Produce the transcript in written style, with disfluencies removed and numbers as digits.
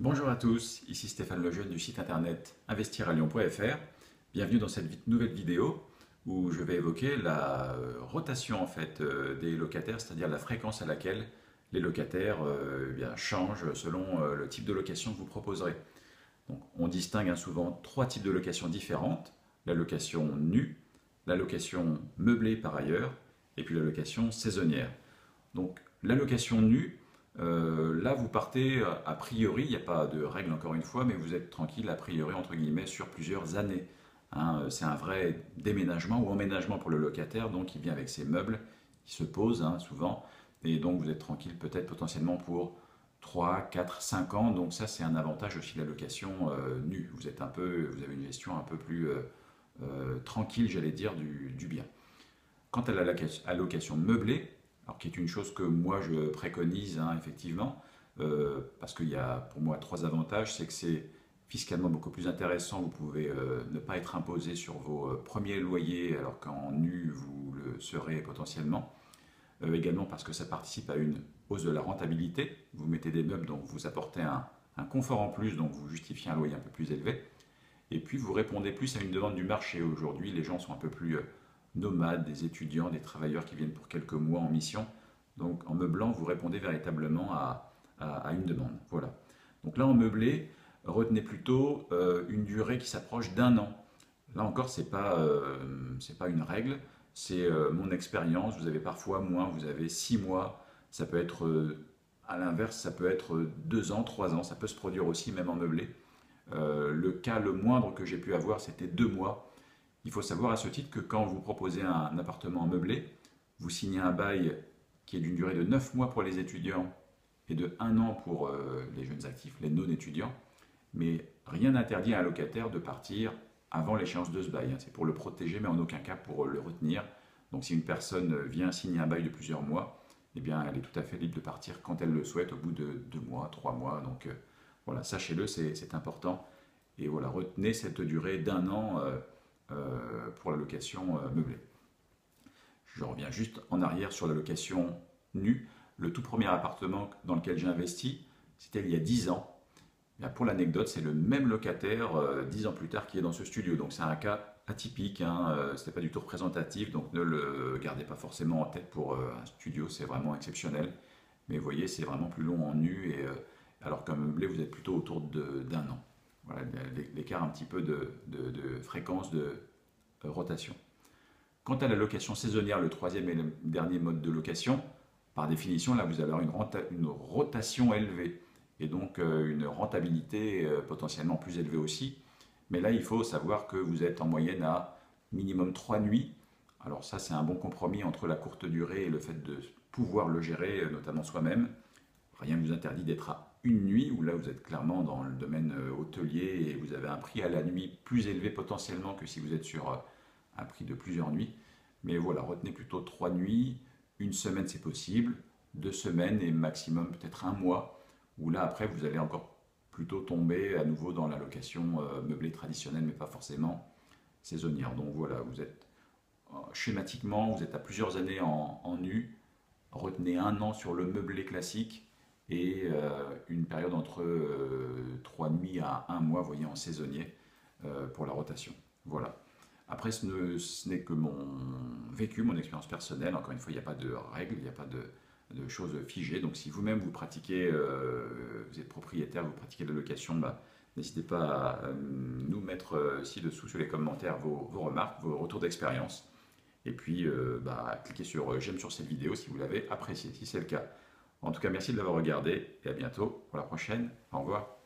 Bonjour à tous, ici Stéphane Lejeune du site internet investiralion.fr. Bienvenue dans cette nouvelle vidéo où je vais évoquer la rotation des locataires, c'est-à-dire la fréquence à laquelle les locataires changent selon le type de location que vous proposerez. Donc, on distingue souvent trois types de locations différentes: la location nue, la location meublée par ailleurs, et puis la location saisonnière. Donc la location nue, là vous partez a priori, il n'y a pas de règle encore une fois, mais vous êtes tranquille a priori entre guillemets sur plusieurs années. C'est un vrai déménagement ou emménagement pour le locataire, donc il vient avec ses meubles, il se pose souvent, et donc vous êtes tranquille peut-être potentiellement pour 3, 4, 5 ans, donc ça c'est un avantage aussi de la location nue. Vous avez une gestion un peu plus tranquille, j'allais dire, du bien. Quant à la location meublée, alors qui est une chose que moi je préconise effectivement, parce qu'il y a pour moi trois avantages: c'est que c'est fiscalement beaucoup plus intéressant, vous pouvez ne pas être imposé sur vos premiers loyers alors qu'en nu vous le serez potentiellement. Également parce que ça participe à une hausse de la rentabilité, vous mettez des meubles donc vous apportez un confort en plus, donc vous justifiez un loyer un peu plus élevé. Et puis vous répondez plus à une demande du marché. Aujourd'hui, les gens sont un peu plus nomades, des étudiants, des travailleurs qui viennent pour quelques mois en mission. Donc en meublant, vous répondez véritablement à une demande. Voilà. Donc là, en meublé, retenez plutôt une durée qui s'approche d'un an. Là encore, c'est pas une règle, c'est mon expérience. Vous avez parfois moins, vous avez 6 mois. Ça peut être, à l'inverse, ça peut être 2 ans, 3 ans. Ça peut se produire aussi, même en meublé. Le cas le moindre que j'ai pu avoir, c'était 2 mois. Il faut savoir à ce titre que quand vous proposez un appartement meublé, vous signez un bail qui est d'une durée de 9 mois pour les étudiants et de 1 an pour les jeunes actifs, les non-étudiants. Mais rien n'interdit à un locataire de partir avant l'échéance de ce bail. C'est pour le protéger, mais en aucun cas pour le retenir. Donc si une personne vient signer un bail de plusieurs mois, eh bien, elle est tout à fait libre de partir quand elle le souhaite au bout de 2 mois, 3 mois. Donc voilà, sachez-le, c'est important. Et voilà, retenez cette durée d'un an pour la location meublée. Je reviens juste en arrière sur la location nue. Le tout premier appartement dans lequel j'ai investi, c'était il y a 10 ans. Bien, pour l'anecdote, c'est le même locataire 10 ans plus tard qui est dans ce studio. Donc c'est un cas atypique, ce n'est pas du tout représentatif, donc ne le gardez pas forcément en tête pour un studio, c'est vraiment exceptionnel. Mais vous voyez, c'est vraiment plus long en nu, alors qu'un meublé, vous êtes plutôt autour d'un an. Voilà l'écart un petit peu de fréquence de rotation. Quant à la location saisonnière, le troisième et le dernier mode de location, par définition, là, vous allez avoir une rotation élevée et donc une rentabilité potentiellement plus élevée aussi. Mais là, il faut savoir que vous êtes en moyenne à minimum 3 nuits. Alors ça, c'est un bon compromis entre la courte durée et le fait de pouvoir le gérer, notamment soi-même. Rien ne vous interdit d'être à une nuit, où là vous êtes clairement dans le domaine hôtelier et vous avez un prix à la nuit plus élevé potentiellement que si vous êtes sur un prix de plusieurs nuits. Mais voilà, retenez plutôt 3 nuits. Une semaine c'est possible, 2 semaines et maximum peut-être un mois, où là après vous allez encore plutôt tomber à nouveau dans la location meublée traditionnelle, mais pas forcément saisonnière. Donc voilà, vous êtes schématiquement, vous êtes à plusieurs années en nu. Retenez un an sur le meublé classique et une période entre 3 nuits à un mois, voyez, en saisonnier pour la rotation. Voilà. Après, ce n'est que mon vécu, mon expérience personnelle. Encore une fois, il n'y a pas de règles, il n'y a pas de choses figées. Donc, si vous-même vous pratiquez, vous êtes propriétaire, vous pratiquez de la location, n'hésitez pas à nous mettre ci-dessous sur les commentaires vos remarques, vos retours d'expérience. Et puis, cliquez sur j'aime sur cette vidéo si vous l'avez appréciée, si c'est le cas. En tout cas, merci de l'avoir regardé et à bientôt pour la prochaine. Au revoir.